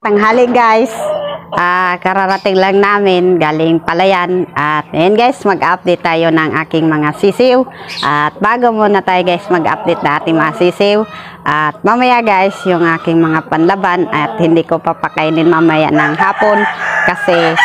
Tanghali guys, kararating lang namin galing Palayan at ngayon guys mag-update tayo ng aking mga sisiw at bago muna tayo guys mag-update na ating mga sisiw at mamaya guys yung aking mga panlaban at hindi ko papakainin mamaya ng hapon kasi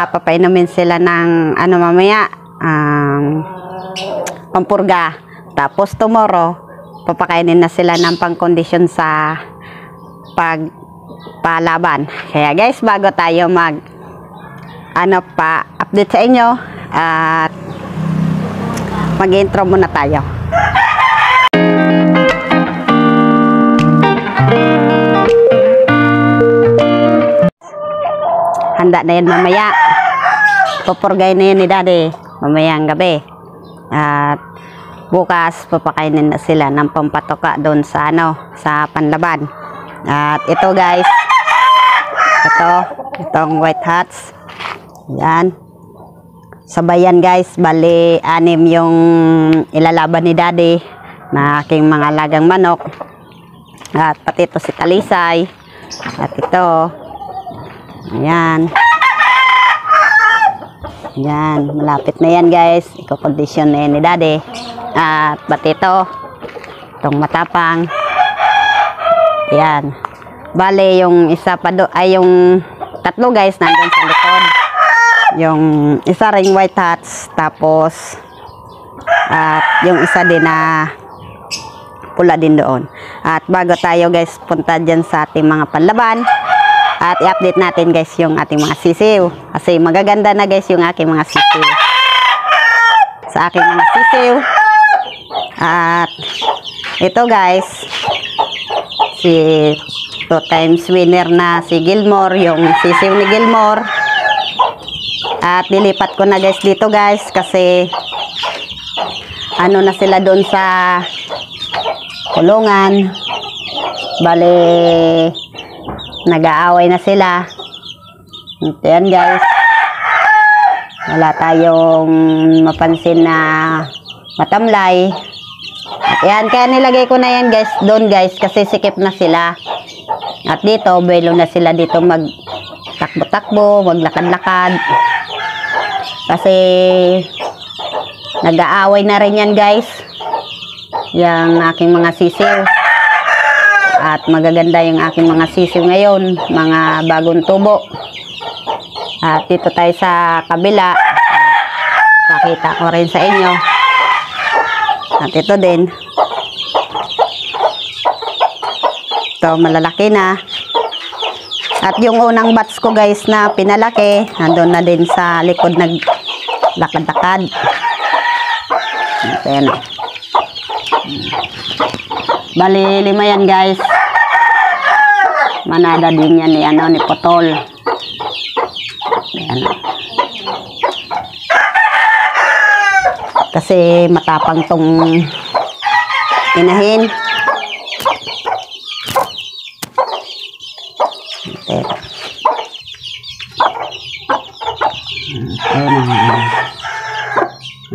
papainumin sila ng mamaya pampurga, tapos tomorrow papakainin na sila ng pangkondisyon sa palaban. Kaya guys, bago tayo update sa inyo at mag-intro muna tayo. Handa na yan mamaya. Pupurgay na yan ni Daddy mamayang gabi. At bukas papakainin na sila ng pampatoka doon sa sa panlaban. At ito guys, itong white hats, yan, sabayan guys, bali 6 yung ilalaban ni Daddy na aking mga lagang manok at pati ito si Talisay at ito, yan, malapit na yan guys, iko-condition na yan ni Daddy at pati itong matapang. Yan. Bale, yung isa pa ay yung tatlo guys nandun sa likod. Yung isa ring white hats, tapos at yung isa din na pula din doon. At bago tayo guys punta dyan sa ating mga panlaban at i-update natin guys yung ating mga sisiw. Kasi magaganda na guys yung aking mga sisiw. Sa aking mga sisiw. At ito guys, si 2 times winner na si Gilmore, yung sisiw ni Gilmore. At nilipat ko na guys dito guys kasi na sila doon sa kulungan. Bale, nag-aaway na sila. Ito yan guys, wala tayong mapansin na matamlay. At yan, kaya nilagay ko na yan guys doon guys kasi sikip na sila. At dito, belo na sila dito mag-takbo-takbo, maglakad-lakad. Kasi nag-aaway na rin yan guys, yung aking mga sisiw. At magaganda yung aking mga sisiw ngayon, mga bagong tubo. At dito tayo sa kabila, pakita ko rin sa inyo. At ito din, ito malalaki na. At yung unang batch ko guys na pinalaki, nandun na din sa likod naglakad-lakad. Ito yan. Bali 5 yan guys. Manada din yan ni Potol. Ayan. Kasi matapang tong inahin.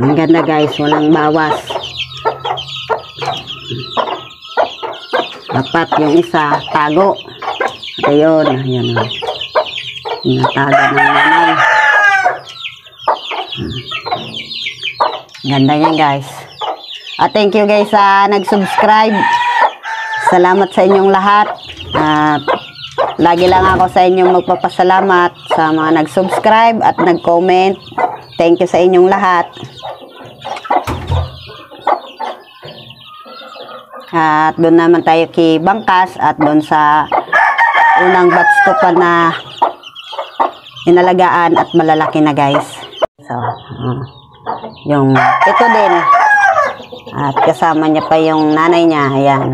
Ang ganda guys, walang bawas. Dapat yung isa tago. At ayun, natago ng nanay. Ganda yan guys. At thank you guys sa nag-subscribe. Salamat sa inyong lahat. At lagi lang ako sa inyong magpapasalamat sa mga nag-subscribe at nag-comment. Thank you sa inyong lahat. At doon naman tayo kay Bangkas at doon sa unang batch ko pa na inalagaan at malalaki na guys. So, yung ito din at kasama niya pa yung nanay niya. Ayan,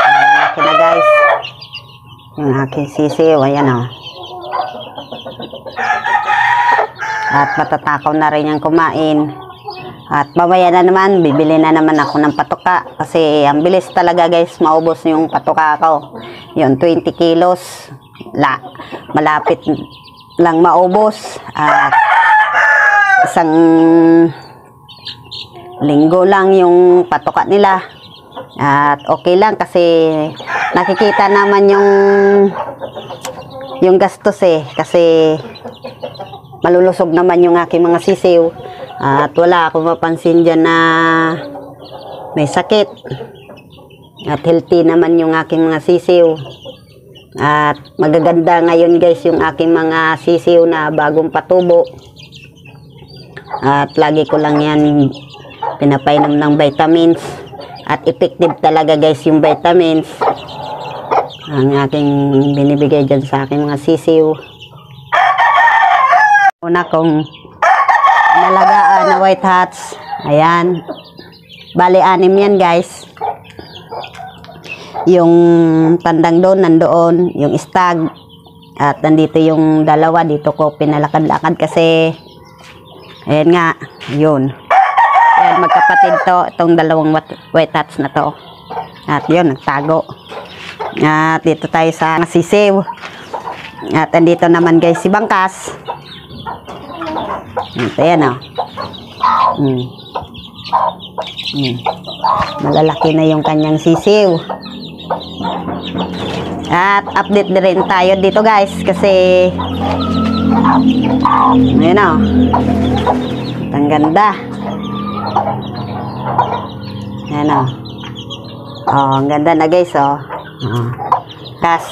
malaki na guys yung aking sisiw. Ayan at matatakaw na rin yung kumain. At mamaya na naman bibili na naman ako ng patoka kasi ang bilis talaga guys maubos yung patoka ko. Yung 20 kilos malapit lang maubos. At isang linggo lang yung patoka nila. At okay lang kasi nakikita naman yung gastos kasi malulusog naman yung aking mga sisiw. At wala akong mapansin dyan na may sakit. At healthy naman yung aking mga sisiw. At magaganda ngayon guys yung aking mga sisiw na bagong patubo. At lagi ko lang yan pinapainom ng vitamins. At effective talaga guys yung vitamins. Ang aking binibigay dyan sa aking mga sisiw. Una kong nalagaan na white hats. Ayan. Bali, 6 yan guys. Yung tandang doon, nandoon. Yung stag. At nandito yung dalawa. Dito ko pinalakad-lakad kasi ayan nga. Yun. Ayan, magkapatid to. Itong dalawang white hats na to. At yun, nagtago. At dito tayo sa sisiw. At nandito naman guys si Bangkas. Ito yan o. Malalaki na yung kanyang sisiw. At update din rin tayo dito guys kasi ayun o. Ang ganda. Ayan o. Oh, ang ganda na guys o. Kas.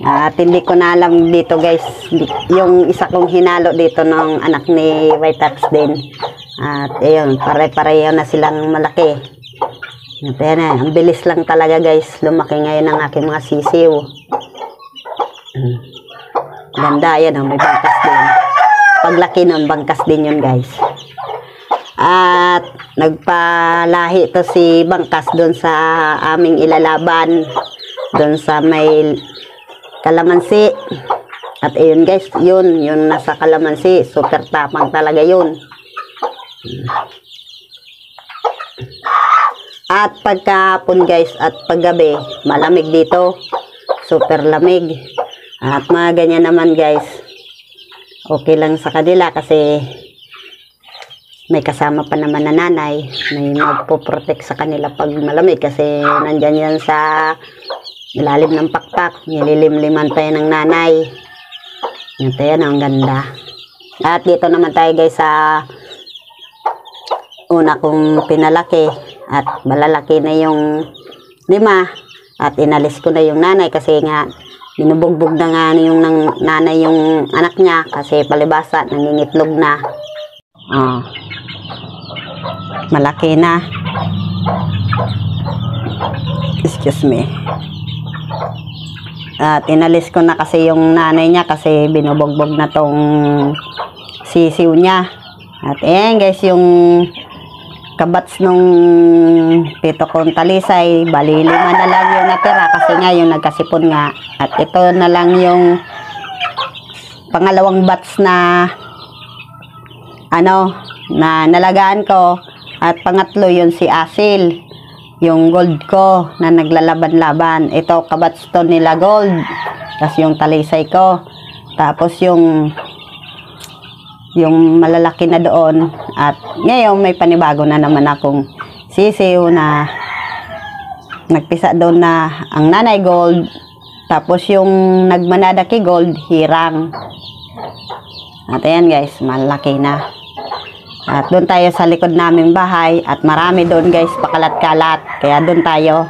At hindi ko na alam dito guys, yung isa kong hinalo dito ng anak ni White Hats din. At ayun, pare-pareho na silang malaki. At ayan na, ang bilis lang talaga guys, lumaki ngayon ang aking mga sisiw. Ganda, ayan may bangkas din. Paglaki nun, bangkas din yun guys. At nagpalahi to si Bangkas doon sa aming ilalaban. Doon sa may Kalamansi. At ayun guys, yun nasa Kalamansi. Super tapang talaga yun. At pagkahapon guys at paggabi, malamig dito. Super lamig. At mga ganyan naman guys. Okay lang sa kanila kasi may kasama pa naman na nanay. May magpo-protect sa kanila pag malamig kasi nandyan yan sa ilalim ng pakpak, nililimliman tayo ng nanay. Ito yan, ang ganda. At dito naman tayo guys sa una kong pinalaki. At malalaki na yung 5. At inalis ko na yung nanay kasi nga binubugbog na nga yung nanay yung anak niya kasi palibasa, nangingitlog na. Malaki na. Excuse me. At inalis ko na kasi yung nanay niya kasi binubugbog na tong sisiw niya. At ayan guys, yung kabats nung tito kong talisay, bali 5 na lang yung natira kasi nga yung nagkasipon nga. At ito na lang yung pangalawang batch na na nalagaan ko. At pangatlo yun si Asil, yung gold ko na naglalaban-laban. Ito kabats to nila gold. Tapos yung talisay ko. Tapos yung malalaki na doon. At ngayon may panibago na naman akong sisiw na nagpisa doon na ang nanay gold. Tapos yung nagmanadaki gold, hirang. At ayan guys, malaki na. At doon tayo sa likod naming bahay. At marami doon guys, pakalat-kalat. Kaya doon tayo.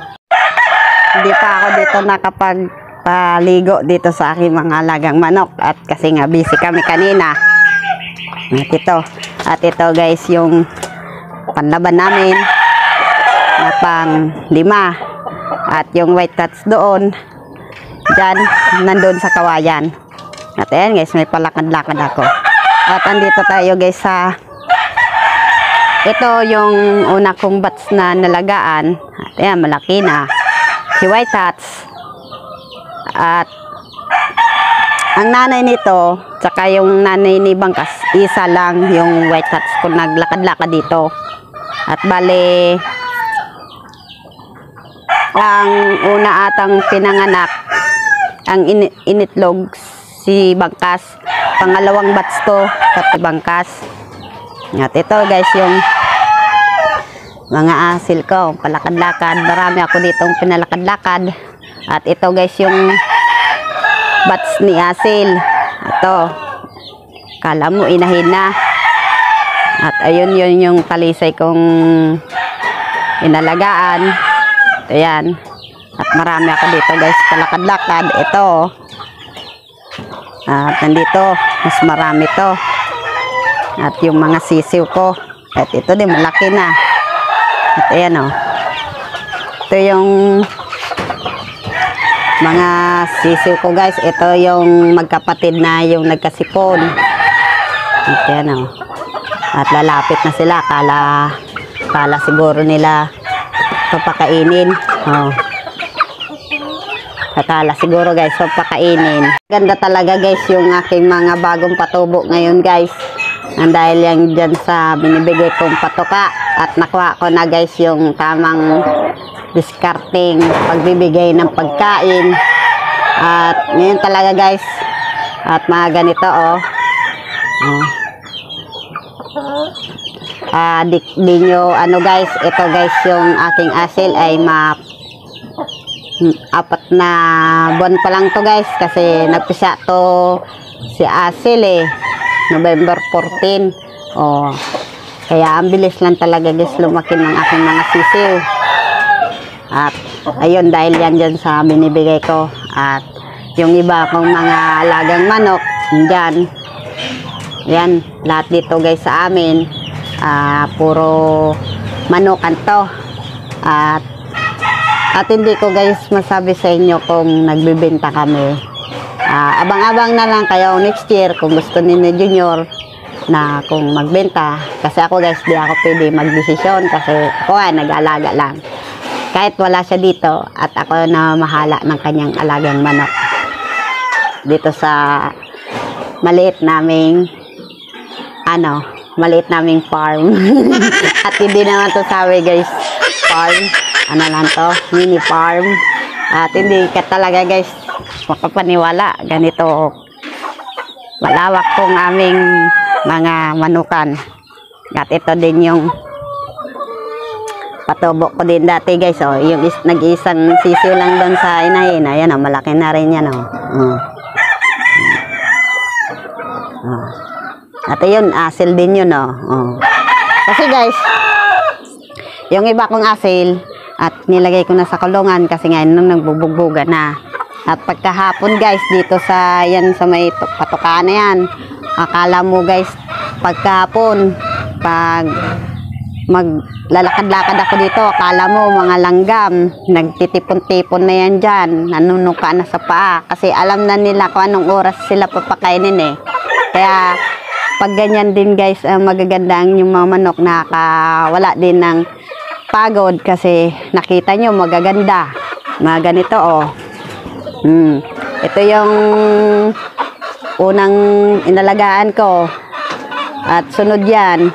Hindi pa ako dito nakapagpaligo dito sa aking mga alagang manok. At kasi nga busy kami kanina. At ito guys yung panlaban namin na pang 5. At yung white hats doon, dyan, nandun sa kawayan. At ayan guys, may palakad-lakad ako. At andito tayo guys sa ito yung una kong bats na nalagaan. At ayan, malaki na. Si White Hats. At ang nanay nito, tsaka yung nanay ni Bangkas, isa lang yung White Hats kung naglakad-lakad dito. At bale, ang una atang pinanganak, ang initlog si Bangkas. Pangalawang bats to, si Bangkas. At ito guys mga asil ko, palakad-lakad. Marami ako ditong pinalakad-lakad. At ito guys yung bats ni asil. Ito. Kala mo inahin na. At ayun yun yung talisay kong inalagaan. Ito yan. At marami ako dito guys palakad-lakad. Ito. At nandito mas marami to. At yung mga sisiw ko. At ito din malaki na. At ayan o. Ito yung mga sisiw ko guys. Ito yung magkapatid na yung nagkasipon. At ayan o. At lalapit na sila. Kala siguro nila papakainin. O. Akala siguro guys papakainin. Ganda talaga guys yung aking mga bagong patubo ngayon guys. Dahil yan dyan sa binibigay kong patoka. At nakuha ko na guys yung tamang discarding pagbibigay ng pagkain. At ngayon talaga guys. At mga ganito oh. Di nyo ano guys. Ito guys yung aking asil ay 4 na buwan pa lang to guys. Kasi nagpisa to si asil November 14. Oh. Kaya ang bilis lang talaga guys lumaki ng aking mga sisiw. At ayun dahil yan dyan sa binibigay ko. At yung iba kong mga alagang manok dyan. Yan lahat dito guys sa amin. Puro manukan to. At hindi ko guys masabi sa inyo kung nagbibenta kami. Abang-abang na lang kayo next year kung gusto ni Junior na kung magbenta. Kasi ako guys, di ako pwede magdesisyon kasi ako nag-alaga lang. Kahit wala siya dito at ako na mahala ng kanyang alagang manok. Dito sa maliit naming farm. At hindi naman to sabi guys, farm. Ano lang to, mini farm. At hindi ka talaga guys makapaniwala ganito malawak pong aming mga manukan. At ito din yung patubo ko din dati guys yung nag-iisang sisiw lang doon sa inahin. Ayan malaki na rin yan At yun asil din yun kasi guys yung iba kong asil at nilagay ko na sa kulungan kasi ngayon nung nagbubugbuga na. At pagkahapon guys dito sa yan sa may patukaan na yan, akala mo guys pagkahapon pag maglalakad-lakad ako dito, akala mo mga langgam nagtitipon-tipon na yan dyan, nanunuka na sa paa kasi alam na nila kung anong oras sila papakainin Kaya pag ganyan din guys magaganda ang yung mga manok, nakawala din ng pagod kasi nakita nyo magaganda mga ganito ito yung unang inalagaan ko at sunod yan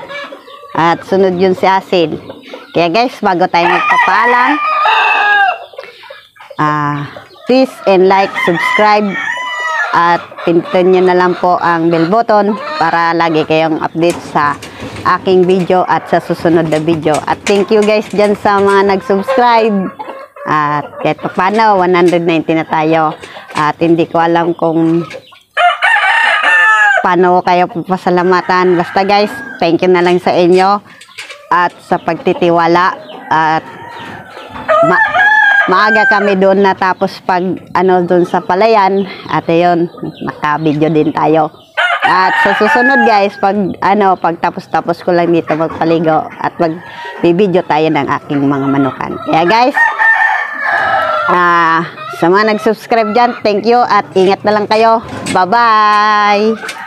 at sunod yun si asil. Kaya guys bago tayo magpapaalam, please and like, subscribe at pindutin nyo na lang po ang bell button para lagi kayong update sa aking video at sa susunod na video. At thank you guys dyan sa mga nag-subscribe. At kahit pa paano, 190 na tayo. At hindi ko alam kung paano kayo pasalamatan. Basta guys, thank you na lang sa inyo at sa pagtitiwala. At maaga kami doon natapos pag doon sa palayan. At ayun, naka-video din tayo. At sa susunod guys, pag tapos ko lang dito magpaligo at mag-video tayo ng aking mga manukan. Kaya guys, sa mga nag-subscribe dyan, thank you at ingat na lang kayo. Bye-bye!